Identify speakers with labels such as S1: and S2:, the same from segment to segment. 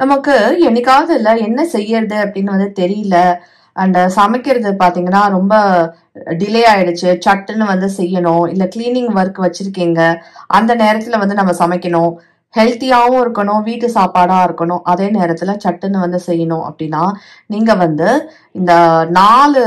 S1: நமக்கு என்னைக்காவது இல்ல என்ன செய்யறது அப்படின்னு வந்து தெரியல. அண்ட் சமைக்கிறது பாத்தீங்கன்னா ரொம்ப டிலே ஆயிடுச்சு. சட்டுன்னு வந்து செய்யணும். இல்ல கிளீனிங் ஒர்க் வச்சிருக்கீங்க. அந்த நேரத்துல வந்து நம்ம சமைக்கணும். ஹெல்த்தியாவும் இருக்கணும். வீட்டு சாப்பாடா இருக்கணும். அதே நேரத்துல சட்டுன்னு வந்து செய்யணும் அப்படின்னா, நீங்க வந்து இந்த 4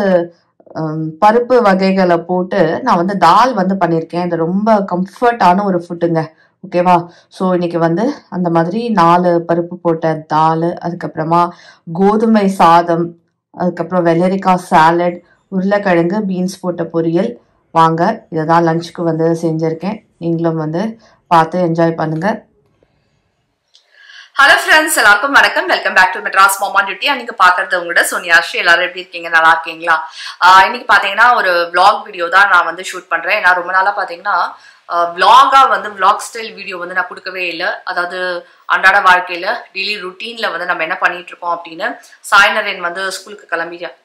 S1: பருப்பு வகைகளை போட்டு நான் வந்து தால் வந்து பண்ணியிருக்கேன். இது ரொம்ப கம்ஃபர்ட்டான ஒரு ஃபுட்டுங்க. ஓகேவா? ஸோ இன்னைக்கு வந்து அந்த மாதிரி 4 பருப்பு போட்ட தால், அதுக்கப்புறமா கோதுமை சாதம், அதுக்கப்புறம் வெள்ளரிக்காய் சாலட், உருளைக்கிழங்கு, பீன்ஸ் போட்ட பொரியல். வாங்க, இதை தான் லஞ்சுக்கு வந்து செஞ்சுருக்கேன். நீங்களும் வந்து பார்த்து என்ஜாய் பண்ணுங்க.
S2: ஹலோ ஃப்ரெண்ட்ஸ், எல்லாருக்கும் வணக்கம். வெல்கம் பேக் டு மெட்ராஸ் மாமா டியூட்டி. நீங்க பாக்குறது உங்களோட சோனியாஸ்ரீ. எல்லாரும் எப்படி இருக்கீங்க? நல்லா இருக்கீங்களா? இன்னைக்கு பாத்தீங்கன்னா ஒரு vlog வீடியோ தான் நான் வந்து ஷூட் பண்றேன். ஏன்னா ரொம்ப நாளா பாத்தீங்கன்னா vlog-ஆ வந்து vlog ஸ்டைல் வீடியோ வந்து நான் கொடுக்கவே இல்லை. அதாவது அன்றாட வாழ்க்கையில டெய்லி ருட்டீன்ல வந்து நம்ம என்ன பண்ணிட்டு இருக்கோம் அப்படின்னு. சாய்நரேன் வந்து ஸ்கூலுக்கு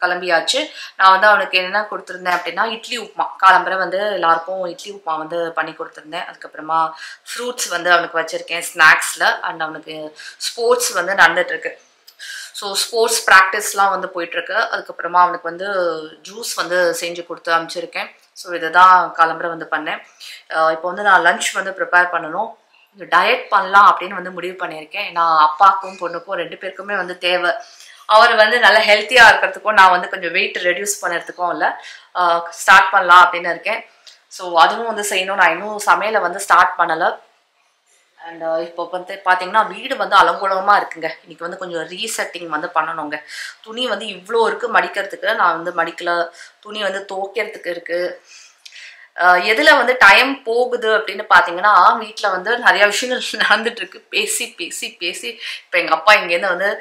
S2: கிளம்பியாச்சு. நான் வந்து அவனுக்கு என்ன கொடுத்துருந்தேன் அப்படின்னா இட்லி உப்புமா. காலம்பரை வந்து எல்லாருக்கும் இட்லி உப்புமா வந்து பண்ணி கொடுத்துருந்தேன். அதுக்கப்புறமா ஃப்ரூட்ஸ் வந்து அவனுக்கு வச்சிருக்கேன் ஸ்நாக்ஸ்ல. அண்ட் அவனுக்கு ஸ்போர்ட்ஸ் வந்து நடந்துட்டு இருக்கு. ஸோ ஸ்போர்ட்ஸ் ப்ராக்டிஸ்லாம் வந்து போயிட்டுருக்கு. அதுக்கப்புறமா அவனுக்கு வந்து ஜூஸ் வந்து செஞ்சு கொடுத்து அனுப்பிச்சிருக்கேன். ஸோ இதை தான் காலம்பரை வந்து பண்ணேன். இப்போ வந்து நான் லன்ச் வந்து ப்ரிப்பேர் பண்ணணும். டயட் பண்ணலாம் அப்படின்னு வந்து முடிவு பண்ணியிருக்கேன். ஏன்னா அப்பாவுக்கும் பொண்ணுக்கும் 2 பேருக்குமே வந்து தேவை. அவர் வந்து நல்ல ஹெல்த்தியாக இருக்கிறதுக்கும் நான் வந்து கொஞ்சம் வெயிட் ரெடியூஸ் பண்ணுறதுக்கும் இல்லை ஸ்டார்ட் பண்ணலாம் அப்படின்னு இருக்கேன். ஸோ அதுவும் வந்து செய்யணும். நான் இன்னும் சமையலை வந்து ஸ்டார்ட் பண்ணலை. அண்ட் இப்போ வந்து பார்த்தீங்கன்னா வீடு வந்து அலங்கோலமாக இருக்குங்க. இன்னைக்கு வந்து கொஞ்சம் ரீசெட்டிங் வந்து பண்ணணுங்க. துணி வந்து இவ்வளோ இருக்குது மடிக்கிறதுக்கு. நான் வந்து மடிக்கல. துணி வந்து துவைக்கிறதுக்கு இருக்குது. எதில் வந்து டைம் போகுது அப்படின்னு பார்த்தீங்கன்னா வீட்டில் வந்து நிறையா விஷயங்கள் நடந்துட்டு இருக்கு. பேசி பேசி பேசி இப்போ எங்கள் அப்பா இங்கேருந்து வந்து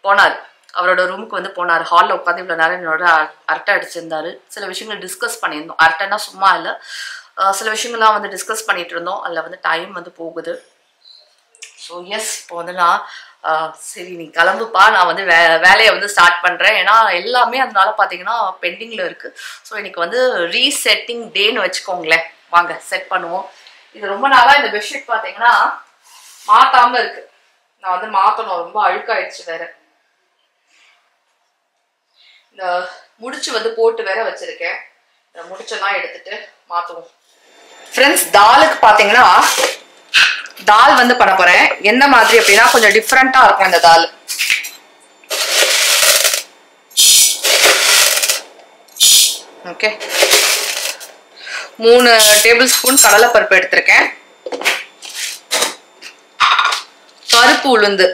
S2: போனார். அவரோட ரூமுக்கு வந்து போனார். ஹாலில் உட்காந்து இவ்வளோ நேரம் என்னோட அரட்டை அடிச்சிருந்தாரு. சில விஷயங்கள் டிஸ்கஸ் பண்ணியிருந்தோம். அரட்டைன்னா சும்மா இல்லை, சில விஷயங்கள்லாம் வந்து டிஸ்கஸ் பண்ணிட்டு இருந்தோம். அதில் வந்து டைம் வந்து போகுது. ஸோ எஸ், இப்போ வந்து நான் சரி நீ கிளம்புப்பா, நான் வந்து வேலையை வந்து ஸ்டார்ட் பண்ணுறேன். ஏன்னா எல்லாமே அதனால பார்த்தீங்கன்னா பெண்டிங்கில் இருக்குது. ஸோ இன்னைக்கு வந்து ரீசெட்டிங் டேன்னு வச்சுக்கோங்களேன். வாங்க செட் பண்ணுவோம். இது ரொம்ப நாளாக இந்த பெட்ஷீட் பார்த்தீங்கன்னா மாற்றாமல் இருக்குது. நான் வந்து மாற்றணும். ரொம்ப அழுக்காயிடுச்சு வேற. இந்த முடிச்சு வந்து போட்டு வேற வச்சுருக்கேன். இந்த முடிச்செல்லாம் எடுத்துட்டு மாற்றுவோம். ஃப்ரெண்ட்ஸ், தாலுக்கு பார்த்தீங்கன்னா தால் வந்து பண்ண போறேன். என்ன மாதிரி அப்படின்னா கொஞ்சம் டிஃப்ரெண்டா இருக்கும் இந்த தால். ஓகே, 3 டேபிள் ஸ்பூன் கடலைப்பருப்பு எடுத்திருக்கேன். கருப்பு உளுந்து,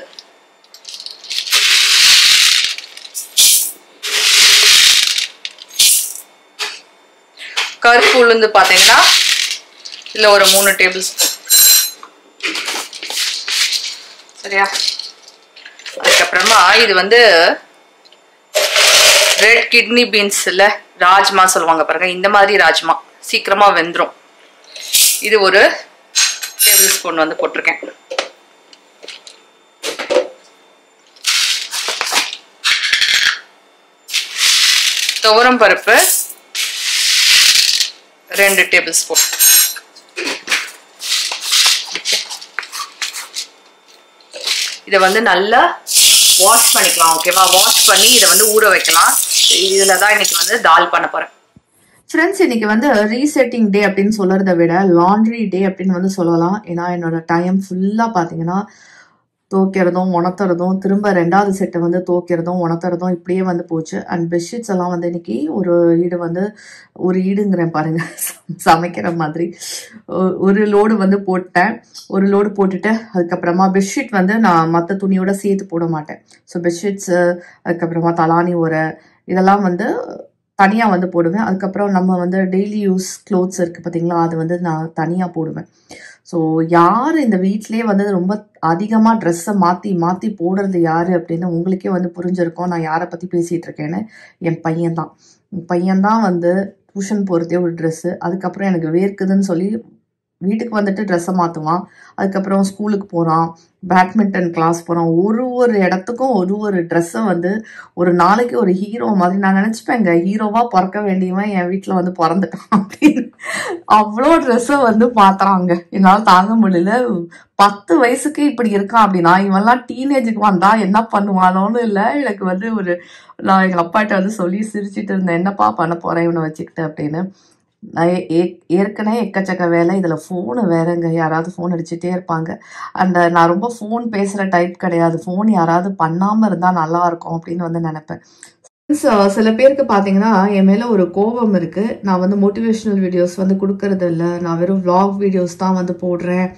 S2: கருப்பு உளுந்து பாத்தீங்கன்னா இதுல ஒரு 3 டேபிள் ஸ்பூன். சரியா? அதுக்கப்புறமா இது வந்து ரெட் கிட்னி பீன்ஸ் இல்ல, ராஜ்மா சொல்லுவாங்க பாருங்க. இந்த மாதிரி ராஜ்மா சீக்கிரமா வெந்துடும். இது ஒரு டேபிள் ஸ்பூன் வந்து போட்டிருக்கேன். துவரம் பருப்பு 2 டேபிள் ஸ்பூன். இதை வந்து நல்லா வாஷ் பண்ணிக்கலாம். ஓகேவா? வாஷ் பண்ணி இதை வந்து ஊற வைக்கலாம். இதில் தான் இன்னைக்கு வந்து தால் பண்ண போகிறேன்.
S1: ஃப்ரெண்ட்ஸ், இன்னைக்கு வந்து ரீசெட்டிங் டே அப்படின்னு சொல்றதை விட லாண்ட்ரி டே அப்படின்னு வந்து சொல்லலாம். ஏன்னா என்னோட டைம் ஃபுல்லாக பார்த்தீங்கன்னா துவைக்கிறதும் உணர்த்துறதும், திரும்ப 2வது செட்டை வந்து துவைக்கிறதும் உணர்த்துறதும் இப்படியே வந்து போச்சு. அண்ட் பெட்ஷீட்ஸ் எல்லாம் வந்து இன்னைக்கு ஒரு ஈடுங்கிறேன் பாருங்க, சமைக்கிற மாதிரி ஒரு லோடு வந்து போட்டேன். ஒரு லோடு போட்டுட்டு அதுக்கப்புறமா பெட்ஷீட் வந்து நான் மற்ற துணியோட சேர்த்து போட மாட்டேன். ஸோ பெட்ஷீட்ஸு, அதுக்கப்புறமா தலானி உரை, இதெல்லாம் வந்து தனியாக வந்து போடுவேன். அதுக்கப்புறம் நம்ம வந்து டெய்லி யூஸ் க்ளோத்ஸ் இருக்குது பார்த்தீங்களா, அது வந்து நான் தனியாக போடுவேன். ஸோ யார் இந்த வீட்டிலே வந்து ரொம்ப அதிகமாக ட்ரெஸ்ஸை மாற்றி மாற்றி போடுறது யார் அப்படின்னு உங்களுக்கே வந்து புரிஞ்சிருக்கும் நான் யாரை பற்றி பேசிகிட்டு இருக்கேன்னு. என் பையன்தான். என் பையன்தான் வந்து டியூஷன் போகிறதே ஒரு ட்ரெஸ்ஸு. அதுக்கப்புறம் எனக்கு வேர்க்குதுன்னு சொல்லி வீட்டுக்கு வந்துட்டு ட்ரெஸ்ஸை மாற்றுவான், அதுக்கப்புறம் ஸ்கூலுக்கு போகிறான், பேட்மிண்டன் கிளாஸ் போகிறான். ஒரு இடத்துக்கும் ஒரு ட்ரெஸ்ஸை வந்து ஒரு நாளைக்கு ஒரு ஹீரோ மாதிரி நான் நினச்சிப்பேங்க. ஹீரோவாக பிறக்க வேண்டியவன் என் வீட்டில் வந்து பிறந்துட்டான் அப்படின்னு. அவ்வளோ ட்ரெஸ்ஸை வந்து மாத்துறாங்க. என்னால் தாங்க முடியல. 10 வயசுக்கு இப்படி இருக்கான் அப்படின்னா இவன்லாம் டீனேஜுக்கு வந்தா என்ன பண்ணுவானோன்னு இல்லை எனக்கு வந்து நான் எங்கள் அப்பாட்ட வந்து சொல்லி சிரிச்சிட்டு இருந்தேன், என்னப்பா பண்ண போகிறேன் இவனை வச்சுக்கிட்டு அப்படின்னு. நான் ஏற்கனவே எக்கச்சக்க வேலை, இதில் ஃபோனு வேறங்க, யாராவது ஃபோன் அடிச்சுட்டே இருப்பாங்க. நான் ரொம்ப ஃபோன் பேசுகிற டைப் கிடையாது. ஃபோன் யாராவது பண்ணாமல் இருந்தால் நல்லா இருக்கும் அப்படின்னு வந்து நினைப்பேன். சில பேருக்கு பார்த்தீங்கன்னா என் மேலே ஒரு கோபம் இருக்குது. நான் வந்து மோட்டிவேஷ்னல் வீடியோஸ் வந்து கொடுக்கறது இல்லை, நான் வெறும் vlog வீடியோஸ் தான் வந்து போடுறேன்,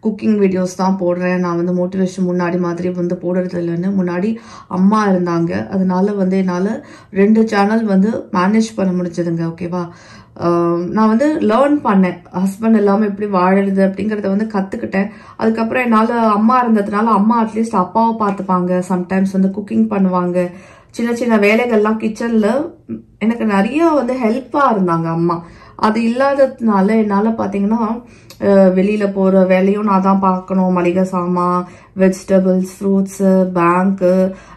S1: குக்கிங் வீடியோஸ் தான் போடுறேன், நான் வந்து மோட்டிவேஷன் முன்னாடி மாதிரி வந்து போடுறது இல்லைன்னு. முன்னாடி அம்மா இருந்தாங்க, அதனால வந்து என்னால் 2 சேனல் வந்து மேனேஜ் பண்ண முடிஞ்சதுங்க. ஓகேவா, நான் வந்து லேர்ன் பண்ணேன், ஹஸ்பண்ட் இல்லாமல் எப்படி வாழறது அப்படிங்கிறத வந்து கற்றுக்கிட்டேன். அதுக்கப்புறம் என்னால் அம்மா இருந்ததுனால அம்மா அட்லீஸ்ட் அப்பாவை பார்த்துப்பாங்க, சம்டைம்ஸ் வந்து குக்கிங் பண்ணுவாங்க, சின்ன சின்ன வேலைகள்லாம் கிச்சனில் எனக்கு நிறைய வந்து ஹெல்ப்பாக இருந்தாங்க அம்மா. அது இல்லாததுனால என்னால் பார்த்தீங்கன்னா வெளியில் போகிற வேலையும் நான் தான் பார்க்கணும், மளிகை சாமான், வெஜிடபிள்ஸ், ஃப்ரூட்ஸு, பேங்க்கு,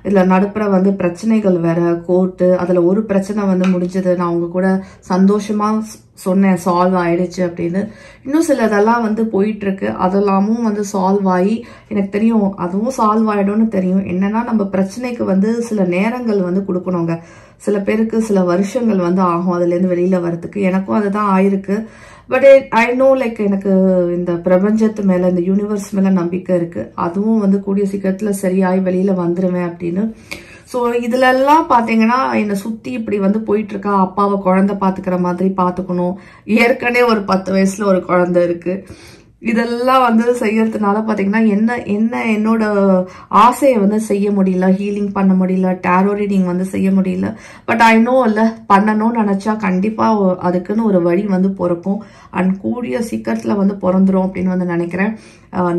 S1: இதில் நடுப்புற வந்து பிரச்சனைகள் வேற, கோர்ட்டு. அதில் ஒரு பிரச்சனை வந்து முடிஞ்சது, நான் அவங்க கூட சந்தோஷமாக சொன்னேன் சால்வ் ஆயிடுச்சு அப்படின்னு. இன்னும் சில இதெல்லாம் வந்து போயிட்டுருக்கு, அதெல்லாமும் வந்து சால்வ் ஆகி எனக்கு தெரியும் அதுவும் சால்வ் ஆகிடும்னு தெரியும். என்னன்னா நம்ம பிரச்சனைக்கு வந்து சில நேரங்கள் வந்து கொடுக்கணுங்க. சில பேருக்கு சில வருஷங்கள் வந்து ஆகும் அதுலேருந்து வெளியில் வரத்துக்கு. எனக்கும் அதுதான் ஆயிருக்கு. பட் ஐ நோ லைக் எனக்கு இந்த பிரபஞ்சத்து மேலே, இந்த யூனிவர்ஸ் மேலே நம்பிக்கை இருக்குது. அதுவும் வந்து கூடிய சீக்கிரத்தில் சரியாகி வெளியில் வந்துடுவேன் அப்படின்னு. ஸோ இதுலெல்லாம் பார்த்தீங்கன்னா என்னை சுற்றி இப்படி வந்து போயிட்டுருக்கா. அப்பாவை குழந்தை பார்த்துக்கிற மாதிரி பார்த்துக்கணும், ஏற்கனவே ஒரு 10 வயசில் ஒரு குழந்தை இருக்குது. இதெல்லாம் வந்து செய்யறதுனால பார்த்தீங்கன்னா என்னோட ஆசையை வந்து செய்ய முடியல, ஹீலிங் பண்ண முடியல, டேரோ ரீடிங் வந்து செய்ய முடியல. பட் ஐ நோ இல்லை, பண்ணணும்னு நினச்சா கண்டிப்பாக அதுக்குன்னு ஒரு வழி வந்து பிறக்கும். அண்ட் கூடிய சீக்கிரத்தில் வந்து பிறந்துரும் அப்படின்னு வந்து நினைக்கிறேன்.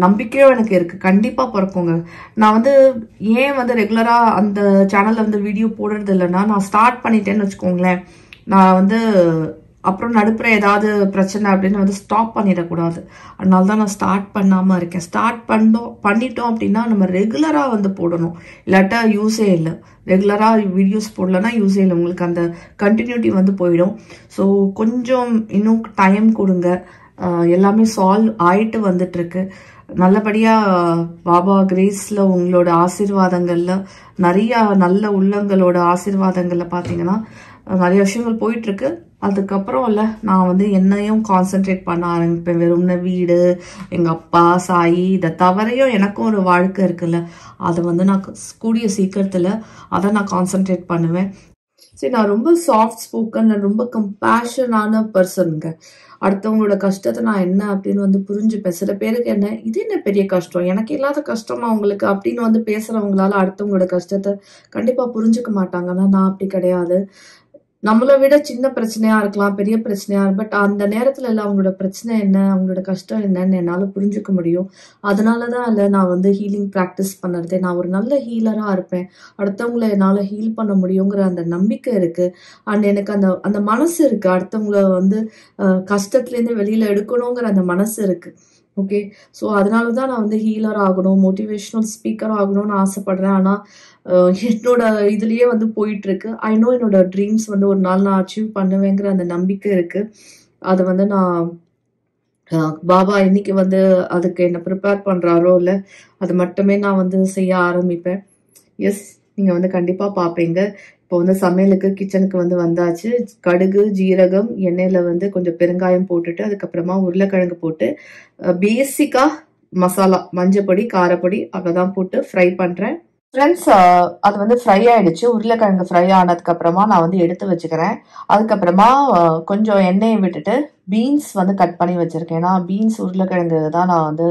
S1: நம்பிக்கையும் எனக்கு இருக்குது, கண்டிப்பாக பிறக்குங்க. நான் வந்து ஏன் வந்து ரெகுலராக அந்த சேனலில் வந்து வீடியோ போடுறது இல்லைன்னா, நான் ஸ்டார்ட் பண்ணிட்டேன்னு வச்சுக்கோங்களேன், நான் வந்து அப்புறம் நடுப்புற ஏதாவது பிரச்சனை அப்படின்னு வந்து ஸ்டாப் பண்ணிடக்கூடாது. அதனால தான் நான் ஸ்டார்ட் பண்ணாமல் இருக்கேன். ஸ்டார்ட் பண்ணிட்டோம் அப்படின்னா நம்ம ரெகுலராக வந்து போடணும், இல்லாட்டா யூஸே இல்லை. ரெகுலராக வீடியோஸ் போடலன்னா யூஸே இல்லை, உங்களுக்கு அந்த கண்டினியூட்டி வந்து போயிடும். ஸோ கொஞ்சம் இன்னும் டைம் கொடுங்க, எல்லாமே சால்வ் ஆயிட்டு வந்துட்டுருக்கு. நல்லபடியாக பாபா கிரேஸில் உங்களோட ஆசீர்வாதங்களில், நிறையா நல்ல உள்ளங்களோட ஆசீர்வாதங்களில் பார்த்தீங்கன்னா நிறைய விஷயங்கள் போயிட்டுருக்கு. அதுக்கப்புறம் இல்லை, நான் வந்து என்னையும் கான்சென்ட்ரேட் பண்ண ஆரம்பிப்பேன். வெறும்ன வீடு, எங்கள் அப்பா, சாயி, இதை தவிரையும் எனக்கும் ஒரு வாழ்க்கை இருக்குல்ல, அதை வந்து நான் கூடிய சீக்கிரத்தில் அதை நான் கான்சென்ட்ரேட் பண்ணுவேன். சரி, நான் ரொம்ப சாஃப்ட் ஸ்போக்கன், ரொம்ப கம்பேஷனான பர்சனுங்க. அடுத்தவங்களோட கஷ்டத்தை நான் என்ன அப்படின்னு வந்து புரிஞ்சுப்பேன். சில பேருக்கு இது என்ன பெரிய கஷ்டம், எனக்கு இல்லாத கஷ்டமா அவங்களுக்கு அப்படின்னு வந்து பேசுறவங்களால அடுத்தவங்களோட கஷ்டத்தை கண்டிப்பா புரிஞ்சுக்க மாட்டாங்க. ஆனா நான் அப்படி கிடையாது. நம்மளை விட சின்ன பிரச்சனையா இருக்கலாம், பெரிய பிரச்சனையா, பட் அந்த நேரத்துல இல்லை அவங்களோட பிரச்சனை என்ன, அவங்களோட கஷ்டம் என்னன்னு என்னால புரிஞ்சுக்க முடியும். அதனாலதான் இல்லை நான் வந்து ஹீலிங் ப்ராக்டிஸ் பண்ணுறதே. நான் ஒரு நல்ல ஹீலரா இருப்பேன், அடுத்தவங்களை என்னால் ஹீல் பண்ண முடியுங்கிற அந்த நம்பிக்கை இருக்கு. அண்ட் எனக்கு அந்த மனசு இருக்கு, அடுத்தவங்கள வந்து கஷ்டத்துலேருந்து வெளியில எடுக்கணுங்கிற அந்த மனசு இருக்கு. ஓகே, ஸோ அதனால தான் நான் வந்து ஹீலர் ஆகணும், மோட்டிவேஷ்னல் ஸ்பீக்கர் ஆகணும்னு ஆசைப்படுறேன். ஆனால் என்னோட இதுலயே வந்து போயிட்டு இருக்கு. ஐ நோ என்னோட ட்ரீம்ஸ் வந்து ஒரு நாள் நான் அச்சீவ் பண்ணுவேங்கிற அந்த நம்பிக்கை இருக்கு. அதை வந்து நான் பாபா இன்னைக்கு வந்து அதுக்கு என்ன ப்ரிப்பேர் பண்றாரோ இல்லை, அது மட்டுமே நான் வந்து செய்ய ஆரம்பிப்பேன். எஸ், நீங்க வந்து கண்டிப்பா பார்ப்பீங்க. இப்போ வந்து சமையலுக்கு கிச்சனுக்கு வந்து வந்தாச்சு. கடுகு, ஜீரகம், எண்ணெயில வந்து கொஞ்சம் பெருங்காயம் போட்டுட்டு அதுக்கப்புறமா உருளைக்கிழங்கு போட்டு பேசிக்கா மசாலா, மஞ்சப்பொடி, காரப்பொடி அதெல்லாம் போட்டு ஃப்ரை பண்றேன். ஃப்ரெண்ட்ஸ், அது வந்து ஃப்ரை ஆயிடுச்சு. உருளைக்கிழங்கு ஃப்ரை ஆனதுக்கு அப்புறமா நான் வந்து எடுத்து வச்சுக்கிறேன். அதுக்கப்புறமா கொஞ்சம் எண்ணெயை விட்டுட்டு பீன்ஸ் வந்து கட் பண்ணி வச்சிருக்கேன். ஏன்னா பீன்ஸ், உருளைக்கிழங்கு தான் நான் வந்து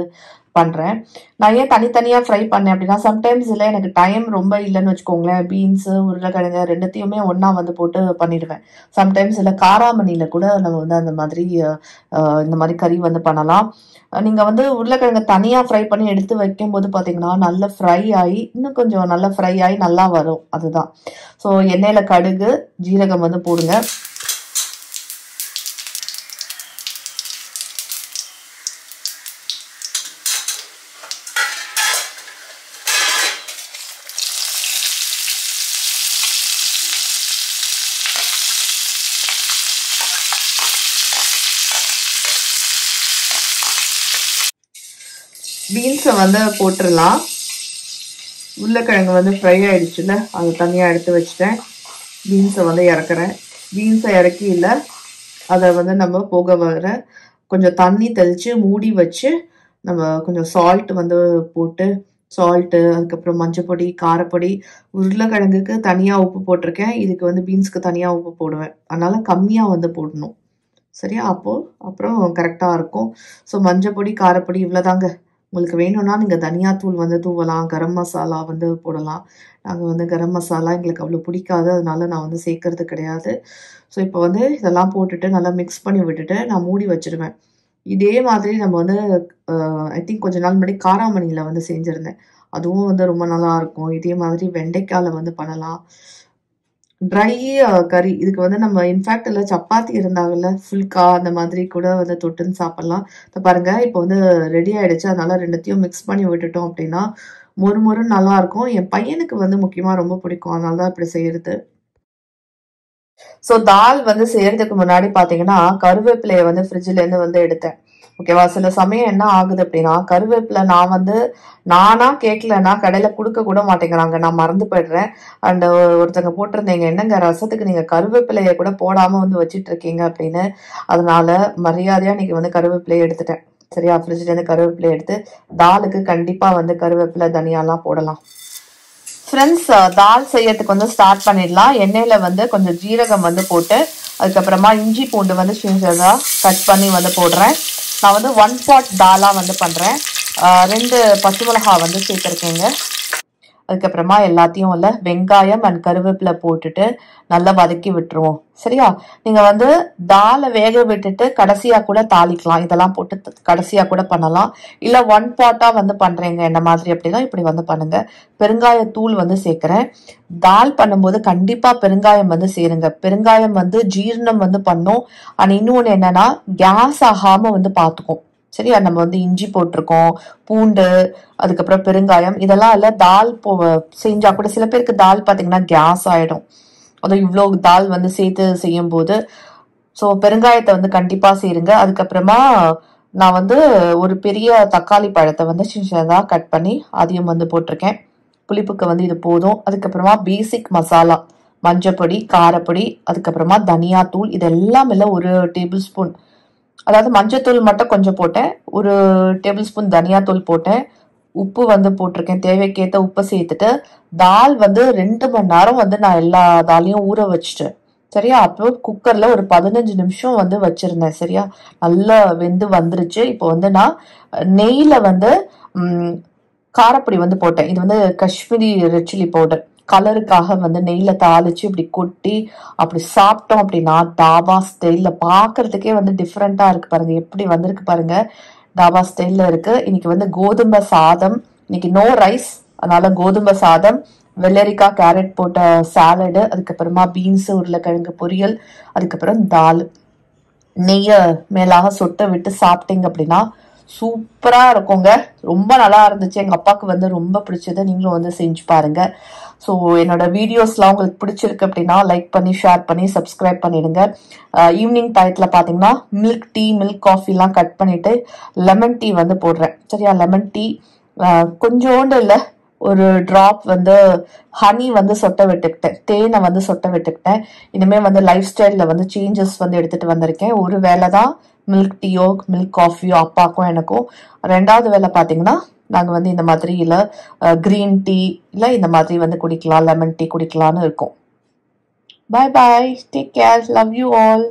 S1: பண்றேன். நான் ஏன் தனித்தனியா ஃப்ரை பண்ணேன் அப்படின்னா, சம்டைம்ஸ் இல்லை எனக்கு டைம் ரொம்ப இல்லைன்னு வச்சுக்கோங்களேன், பீன்ஸ், உருளைக்கிழங்கு ரெண்டுத்தையுமே ஒன்னா வந்து போட்டு பண்ணிடுவேன். சம்டைம்ஸ் இல்லை காராமணியில கூட நம்ம வந்து அந்த மாதிரி இந்த மாதிரி கறி வந்து பண்ணலாம். நீங்க வந்து உருளைக்கிழங்கு தனியா ஃப்ரை பண்ணி எடுத்து வைக்கும் போது பாத்தீங்கன்னா நல்ல ஃப்ரை ஆகி, இன்னும் கொஞ்சம் நல்லா ஃப்ரை ஆகி நல்லா வரும். அதுதான். ஸோ எண்ணெயில கடுகு, ஜீரகம் வந்து போடுங்க. பீன்ஸை வந்து போட்டுடலாம். உருளைக்கிழங்கு வந்து ஃப்ரை ஆயிடுச்சுல, அதை தனியாக எடுத்து வச்சுட்டேன். பீன்ஸை வந்து இறக்குறேன். பீன்ஸை இறக்கி இல்லை, அதை வந்து நம்ம போக வர கொஞ்சம் தண்ணி தெளித்து மூடி வச்சு நம்ம கொஞ்சம் சால்ட் வந்து போட்டு, சால்ட்டு, அதுக்கப்புறம் மஞ்சள் பொடி, காரப்பொடி, உருளைக்கிழங்குக்கு தனியாக உப்பு போட்டிருக்கேன். இதுக்கு வந்து பீன்ஸ்க்கு தனியாக உப்பு போடுவேன். அதனால் கம்மியாக வந்து போடணும். சரியா? அப்புறம் கரெக்டாக இருக்கும். ஸோ மஞ்சள் பொடி, காரப்பொடி இவ்வளோதாங்க. உங்களுக்கு வேணும்னா நீங்கள் தனியாத்தூள் வந்து தூவலாம், கரம் மசாலா வந்து போடலாம். நாங்கள் வந்து கரம் மசாலா எங்களுக்கு அவ்வளோ பிடிக்காது, அதனால நான் வந்து சேர்க்கறது கிடையாது. ஸோ இப்போ வந்து இதெல்லாம் போட்டுட்டு நல்லா மிக்ஸ் பண்ணி விட்டுட்டு நான் மூடி வச்சுருவேன். இதே மாதிரி நம்ம வந்து ஐ திங்க் கொஞ்ச நாள் முன்னாடி காராமணியில் வந்து செஞ்சுருந்தேன். அதுவும் வந்து ரொம்ப நல்லாயிருக்கும். இதே மாதிரி வெண்டைக்காயில் வந்து பண்ணலாம். ட்ரை கறி இதுக்கு வந்து நம்ம இன்ஃபேக்ட் இல்லை சப்பாத்தி இருந்தாங்கல்ல, ஃபுல்கா அந்த மாதிரி கூட வந்து தொட்டுன்னு சாப்பிட்லாம். இப்போ பாருங்கள், இப்போ வந்து ரெடி ஆகிடுச்சு. அதனால் ரெண்டுத்தையும் மிக்ஸ் பண்ணி விட்டுட்டோம் அப்படின்னா மொறுமொறுன்னு நல்லாயிருக்கும். என் பையனுக்கு வந்து முக்கியமாக ரொம்ப பிடிக்கும், அதனால தான் இப்படி செய்கிறது. ஸோ தால் வந்து செய்யறதுக்கு முன்னாடி பார்த்தீங்கன்னா கருவேப்பிலையை வந்து ஃப்ரிட்ஜிலேருந்து வந்து எடுத்தேன். ஓகேவா? சில சமயம் என்ன ஆகுது அப்படின்னா, கருவேப்பிலை நான் வந்து நானா கேட்கலன்னா கடையில் கொடுக்க கூட மாட்டேங்கிறாங்க, நான் மறந்து போயிடுறேன். அண்ட் ஒருத்தங்க போட்டிருந்தீங்க, என்னங்க ரசத்துக்கு நீங்கள் கருவேப்பிலையை கூட போடாமல் வந்து வச்சிட்டு இருக்கீங்க அப்படின்னு. அதனால மரியாதையாக இன்னைக்கு வந்து கருவேப்பிலையை எடுத்துட்டேன். சரியா? ஃப்ரிட்ஜ்லேருந்து கருவேப்பிலையை எடுத்து தாலுக்கு கண்டிப்பாக வந்து கருவேப்பிலை தனியாலாம் போடலாம். ஃப்ரெண்ட்ஸ், தால் செய்யறதுக்கு வந்து ஸ்டார்ட் பண்ணிடலாம். எண்ணெயில் வந்து கொஞ்சம் ஜீரகம் வந்து போட்டு, அதுக்கப்புறமா இஞ்சி பூண்டு வந்து சின்னதாக கட் பண்ணி வந்து போடுறேன். நான் வந்து 1 pot தாலாக வந்து பண்ணுறேன். 2 பச்சை மிளகாய் வந்து சேர்த்துருக்கேங்க. அதுக்கப்புறமா எல்லாத்தையும் இல்லை வெங்காயம் அண்ட் கருவேப்பிலை போட்டுட்டு நல்லா வதக்கி விட்டுருவோம். சரியா? நீங்கள் வந்து தாலை வேக விட்டுட்டு கடைசியாக கூட தாளிக்கலாம். இதெல்லாம் போட்டு கடைசியாக கூட பண்ணலாம். இல்லை 1 pot வந்து பண்ணுறீங்க என்ன மாதிரி அப்படின்னா இப்படி வந்து பண்ணுங்க. பெருங்காயத்தூள் வந்து சேர்க்குறேன். தால் பண்ணும்போது கண்டிப்பாக பெருங்காயம் வந்து சேருங்க. பெருங்காயம் வந்து ஜீரணம் வந்து பண்ணும். அண்ட் இன்னொன்று என்னன்னா, கேஸ் ஆகாமல் வந்து பார்த்துக்கும். சரியா? நம்ம வந்து இஞ்சி போட்டிருக்கோம், பூண்டு, அதுக்கப்புறம் பெருங்காயம், இதெல்லாம் இல்லை தால் செஞ்சா கூட சில பேருக்கு தால் பார்த்தீங்கன்னா கேஸ் ஆகிடும். அதுவும் இவ்வளோ தால் வந்து சேர்த்து செய்யும் போது. ஸோ பெருங்காயத்தை வந்து கண்டிப்பாக சேருங்க. அதுக்கப்புறமா நான் வந்து ஒரு பெரிய தக்காளி பழத்தை வந்து சின்னதாக கட் பண்ணி அதையும் வந்து போட்டிருக்கேன். புளிப்புக்கு வந்து இது போதும். அதுக்கப்புறமா பேசிக் மசாலா, மஞ்சப்பொடி, காரப்பொடி, அதுக்கப்புறமா தனியாத்தூள், இது எல்லாம் இல்லை 1 டேபிள் ஸ்பூன். அதாவது மஞ்சத்தூள் மட்டும் கொஞ்சம் போட்டேன், 1 டேபிள் ஸ்பூன் தனியாத்தூள் போட்டேன், உப்பு வந்து போட்டிருக்கேன், தேவைக்கேற்ற உப்பை சேர்த்துட்டு தால் வந்து 2 மணி நேரம் வந்து நான் எல்லா தாலையும் ஊற வச்சுட்டேன். சரியா? அப்புறம் குக்கரில் ஒரு 15 நிமிஷம் வந்து வச்சுருந்தேன். சரியா? நல்லா வெந்து வந்துருச்சு. இப்போ வந்து நான் நெய்யில் வந்து காரப்பொடி வந்து போட்டேன். இது வந்து காஷ்மீரி ரெட் சில்லி பவுடர். கலருக்காக வந்து நெய்யில் தாளிச்சு இப்படி கொட்டி அப்படி சாப்பிட்டோம் அப்படின்னா தாபா ஸ்டைலில் பார்க்கறதுக்கே வந்து டிஃப்ரெண்ட்டாக இருக்குது. பாருங்கள் எப்படி வந்திருக்கு பாருங்கள், தாபா ஸ்டைலில் இருக்குது. இன்னைக்கு வந்து கோதுமை சாதம், இன்னைக்கு நோ ரைஸ், அதனால கோதுமை சாதம், வெள்ளரிக்காய் கேரட் போட்ட சாலடு, அதுக்கப்புறமா பீன்ஸு உருளைக்கிழங்கு பொரியல், அதுக்கப்புறம் தால். நெய்யை மேலாக சொட்ட விட்டு சாப்பிட்டீங்க அப்படின்னா சூப்பராக இருக்குங்க. ரொம்ப நல்லா இருந்துச்சு. எங்கள் அப்பாவுக்கு வந்து ரொம்ப பிடிச்சது. நீங்களும் வந்து செஞ்சு பாருங்க. ஸோ என்னோட வீடியோஸ்லாம் உங்களுக்கு பிடிச்சிருக்கு அப்படின்னா லைக் பண்ணி ஷேர் பண்ணி சப்ஸ்கிரைப் பண்ணிடுங்க. ஈவினிங் டயத்தில் பார்த்தீங்கன்னா மில்க் டீ, மில்க் காஃபிலாம் கட் பண்ணிட்டு லெமன் டீ வந்து போடுறேன். சரியா? லெமன் டீ கொஞ்சோண்டு இல்லை, ஒரு ட்ராப் வந்து ஹனி வந்து சொட்ட விட்டுக்கிட்டேன், தேனை வந்து சொட்ட விட்டுக்கிட்டேன். இனிமேல் வந்து லைஃப் ஸ்டைலில் வந்து சேஞ்சஸ் வந்து எடுத்துகிட்டு வந்திருக்கேன். ஒரு வேளை தான் மில்க் டீயோ மில்க் காஃபியோ அப்பாவுக்கும் எனக்கும். 2வது வேளை பார்த்தீங்கன்னா நாங்கள் வந்து இந்த மாதிரி இல்லை க்ரீன் டீ இல்லை இந்த மாதிரி வந்து குடிக்கலாம், லெமன் டீ குடிக்கலான்னு இருக்கோம். Bye bye, take care, love you all.